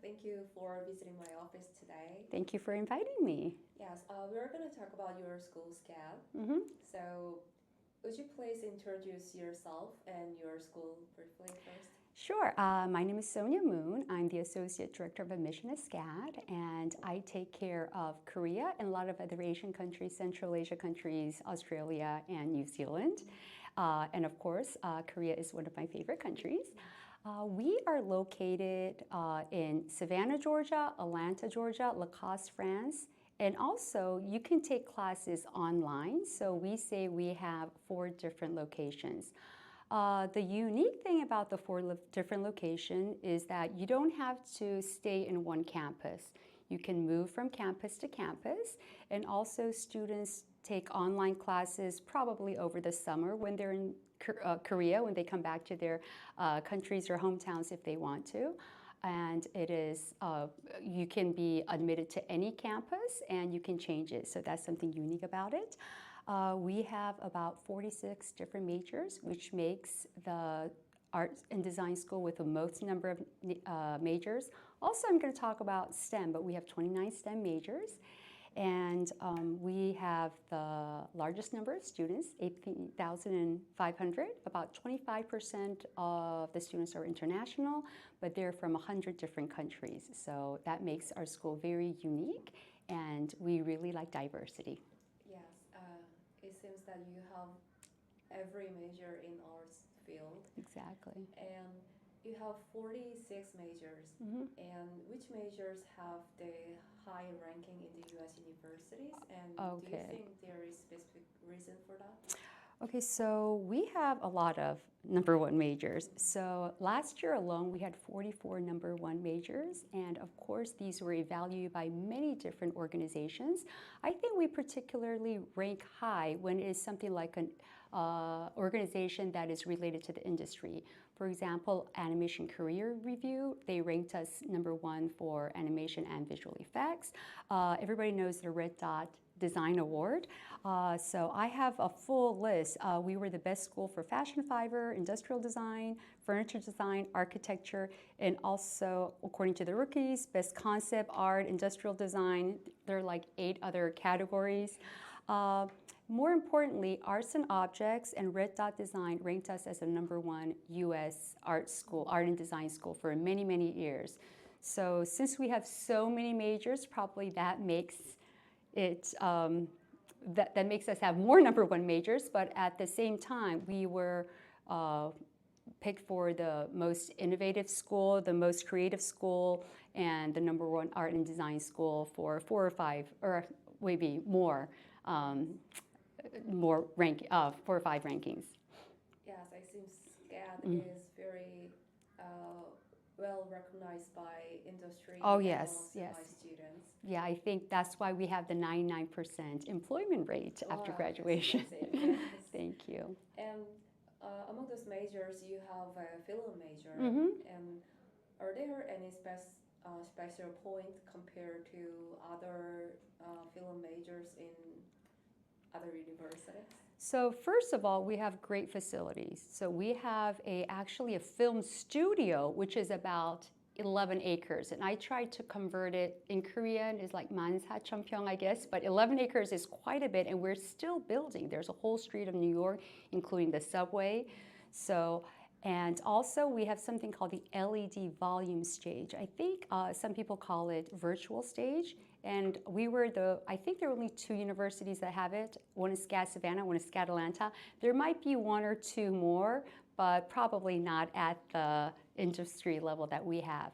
Thank you for visiting my office today. Thank you for inviting me. Yes, we're going to talk about your school SCAD. Mm-hmm. So, would you please introduce yourself and your school briefly first? Sure. My name is Sonia Moon. I'm the Associate Director of Admission at SCAD, and I take care of Korea and a lot of other Asian countries, Central Asia countries, Australia, and New Zealand. And of course, Korea is one of my favorite countries. We are located in Savannah, Georgia, Atlanta, Georgia, Lacoste, France, and also you can take classes online. So we say we have 4 different locations. The unique thing about the 4 different locations is that you don't have to stay in one campus. You can move from campus to campus, and also students take online classes probably over the summer when they're in Korea, when they come back to their countries or hometowns if they want to. And it is, you can be admitted to any campus and you can change it. So that's something unique about it. We have about 46 different majors, which makes the Art and Design School with the most number of majors. Also, I'm going to talk about STEM, but we have 29 STEM majors. And we have the largest number of students, 18,500. About 25% of the students are international, but they're from 100 different countries. So that makes our school very unique, and we really like diversity. Yes, it seems that you have every major in our field. Exactly. And you have 46 majors. Mm-hmm. And which majors have the high ranking in the U.S. universities? And do you Okay. think there is specific reason for that? Okay, so we have a lot of number 1 majors. So last year alone, we had 44 number 1 majors. And of course, these were evaluated by many different organizations. I think we particularly rank high when it is something like an organization that is related to the industry. For example, Animation Career Review, they ranked us number 1 for animation and visual effects. Everybody knows the Red Dot Design Award. So I have a full list. We were the best school for fashion fiber, industrial design, furniture design, architecture, and also, according to the rookies, best concept art, industrial design. There are like 8 other categories. More importantly, Arts and Objects and Red Dot Design ranked us as the number 1 U.S. art and design school for many, many years. So since we have so many majors, probably that makes it that makes us have more number 1 majors. But at the same time, we were picked for the most innovative school, the most creative school, and the number 1 art and design school for 4 or 5, or maybe more. 4 or 5 rankings. Yes, I think SCAD is very well recognized by industry. Oh, yes, and yes. by students. Yeah, I think that's why we have the 99% employment rate after graduation. Yes. Thank you. And among those majors, you have a film major. Mm-hmm. And are there any special point compared to other film majors in other universities? So first of all, we have great facilities. So we have actually a film studio, which is about 11 acres. And I tried to convert it in Korean, is like 만사천평, I guess, but 11 acres is quite a bit, and we're still building. There's a whole street of New York, including the subway. So, and also we have something called the LED volume stage. I think some people call it virtual stage. And we were I think there are only 2 universities that have it. One is SCAD Savannah, one is SCAD Atlanta. There might be 1 or 2 more, but probably not at the industry level that we have.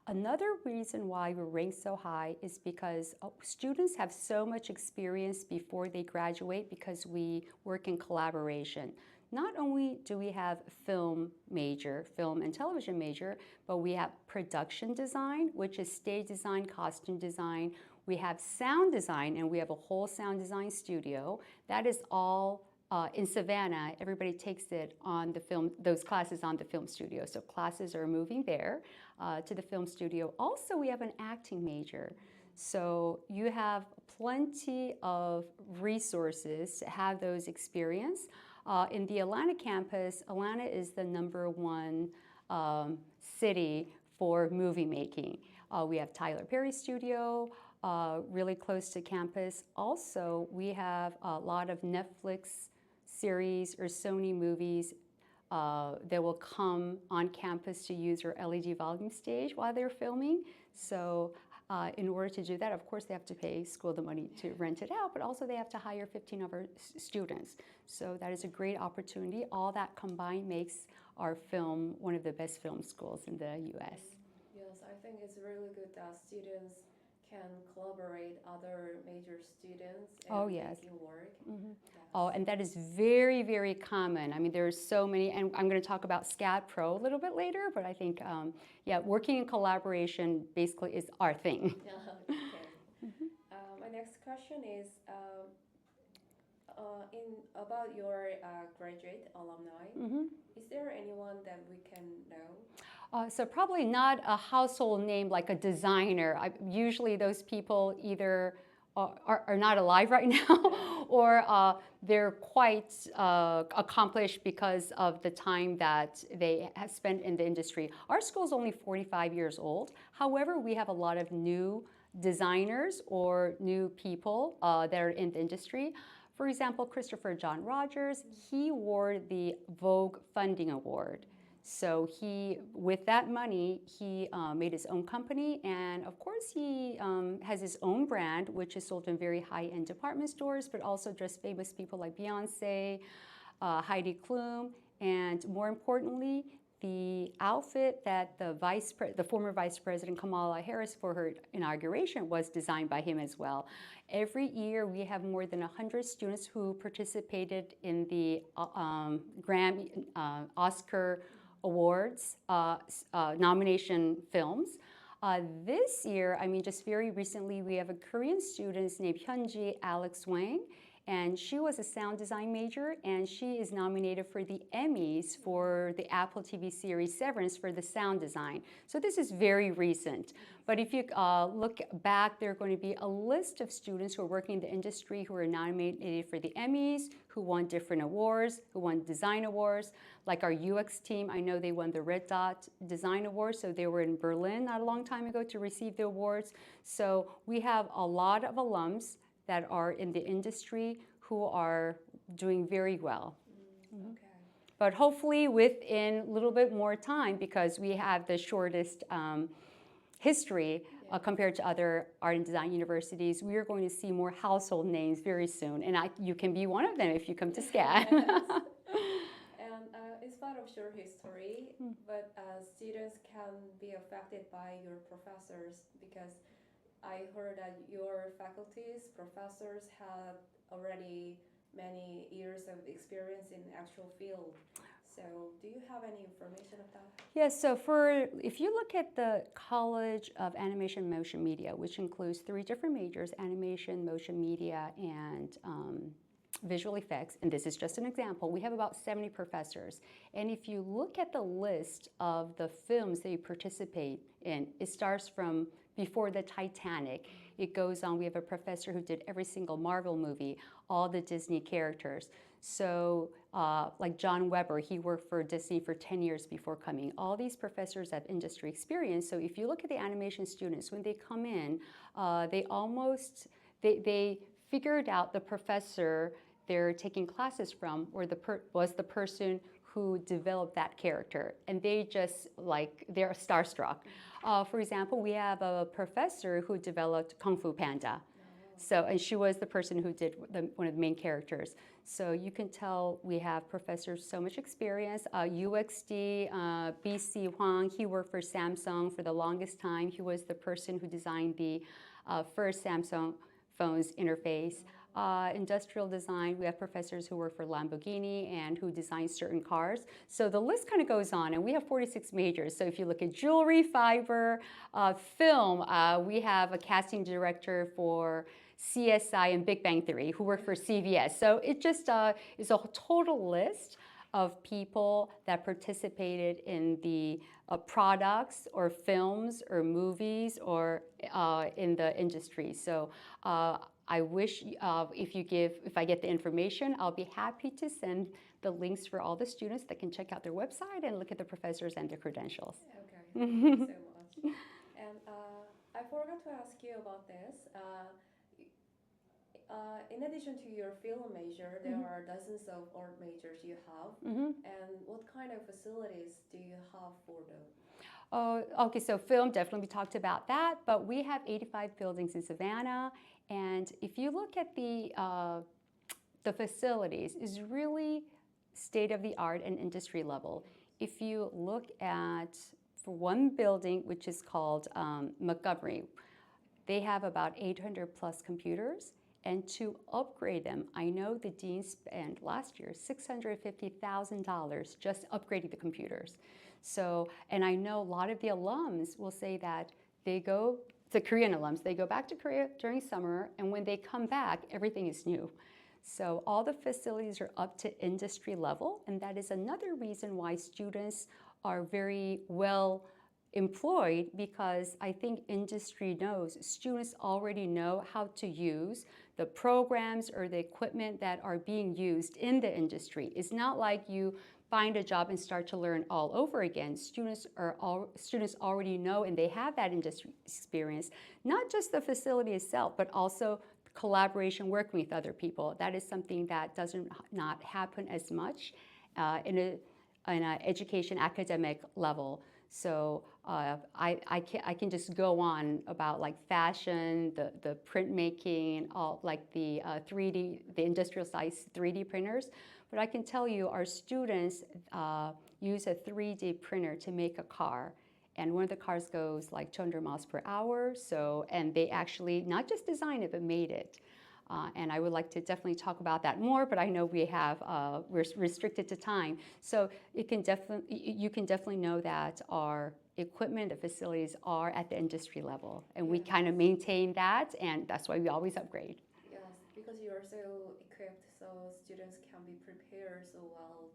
Another reason why we're ranked so high is because students have so much experience before they graduate because we work in collaboration. Not only do we have film and television major, but we have production design, which is stage design, costume design. We have sound design, and we have a whole sound design studio. That is all in Savannah. Everybody takes it on those classes on the film studio. So classes are moving there to the film studio. Also, we have an acting major. So you have plenty of resources to have those experience. In the Atlanta campus, Atlanta is the number 1 city for movie making. We have Tyler Perry Studio, really close to campus. Also, we have a lot of Netflix series or Sony movies that will come on campus to use our LED volume stage while they're filming. So in order to do that, of course, they have to pay school the money to rent it out, but also they have to hire 15 of our students. So that is a great opportunity. All that combined makes our film one of the best film schools in the U.S. Yes, I think it's really good that students can collaborate other major students and making work. Yes. Oh, and that is very, very common. I mean, there's so many, and I'm going to talk about SCAD Pro a little bit later, but I think, working in collaboration basically is our thing. Okay. My next question is about your graduate alumni. Is there anyone that we can know? So probably not a household name like a designer. Usually those people either are not alive right now or they're quite accomplished because of the time that they have spent in the industry. Our school is only 45 years old. However, we have a lot of new designers or new people that are in the industry. For example, Christopher John Rogers, he won the Vogue Funding Award. So with that money, he made his own company, and of course he has his own brand, which is sold in very high-end department stores, but also just famous people like Beyonce, Heidi Klum, and more importantly, the outfit that the former Vice President Kamala Harris for her inauguration was designed by him as well. Every year we have more than 100 students who participated in the Grammy, Oscar Awards nomination films. This year, just very recently, we have a Korean student named Hyunji Alex Wang, and she was a sound design major, and she is nominated for the Emmys for the Apple TV series Severance for the sound design. So this is very recent. But if you look back, there are going to be a list of students who are working in the industry who are nominated for the Emmys, who won different awards, who won design awards. Like our UX team, I know they won the Red Dot Design Award, so they were in Berlin not a long time ago to receive the awards. So we have a lot of alums that are in the industry who are doing very well. Okay. But hopefully within a little bit more time, because we have the shortest history compared to other art and design universities, we are going to see more household names very soon. And you can be one of them if you come to SCAD. And it's part of your history, but students can be affected by your professors, because I heard that your faculties, professors have already many years of experience in the actual field. So do you have any information of that? Yes, so if you look at the College of Animation and Motion Media, which includes 3 different majors, animation, motion media, and visual effects, and this is just an example, we have about 70 professors. And if you look at the list of the films that you participate in, it starts from before the Titanic. It goes on. We have a professor who did every single Marvel movie, all the Disney characters. So like John Weber, he worked for Disney for 10 years before coming. All these professors have industry experience. So if you look at the animation students, when they come in, they figured out the professor they're taking classes from was the person who developed that character. And they're starstruck. For example, we have a professor who developed Kung Fu Panda. And she was the person who did one of the main characters. So you can tell we have professors so much experience. UXD, BC Huang, he worked for Samsung for the longest time. He was the person who designed the first Samsung phone's interface. Industrial design, we have professors who work for Lamborghini and who design certain cars. So the list kind of goes on, and we have 46 majors. So if you look at jewelry, fiber, film, we have a casting director for CSI and Big Bang Theory who work for CVS. So it just is a total list of people that participated in the products or films or movies or in the industry. So I wish if I get the information, I'll be happy to send the links for all the students that can check out their website and look at the professors and their credentials. Okay, thank you so much. And forgot to ask you about this. In addition to your film major, there Mhm. are dozens of art majors you have. And what kind of facilities do you have for them? Okay, so film, definitely we talked about that, but we have 85 buildings in Savannah, and if you look at the facilities, is really state of the art and industry level. If you look at for one building, which is called Montgomery, they have about 800 plus computers. And to upgrade them, I know the dean spent last year $650,000 just upgrading the computers. So, and I know a lot of the alums will say that they go, the Korean alums, they go back to Korea during summer, and when they come back, everything is new. So all the facilities are up to industry level, and that is another reason why students are very well employed, because I think industry knows students already know how to use the programs or the equipment that are being used in the industry. It's not like you find a job and start to learn all over again. Students already know, and they have that industry experience, not just the facility itself, but also collaboration, working with other people. That is something that doesn't not happen as much in an education academic level. So I can just go on about like fashion, the printmaking, all like the 3D, the industrial size 3D printers. But I can tell you our students use a 3D printer to make a car. And one of the cars goes like 200 miles per hour. So, and they actually not just designed it, but made it. And I would like to definitely talk about that more, but I know we're restricted to time. So you can definitely know that our equipment, the facilities are at the industry level. And we kind of maintain that, and that's why we always upgrade. Yes, because you are so equipped, so students can be prepared so well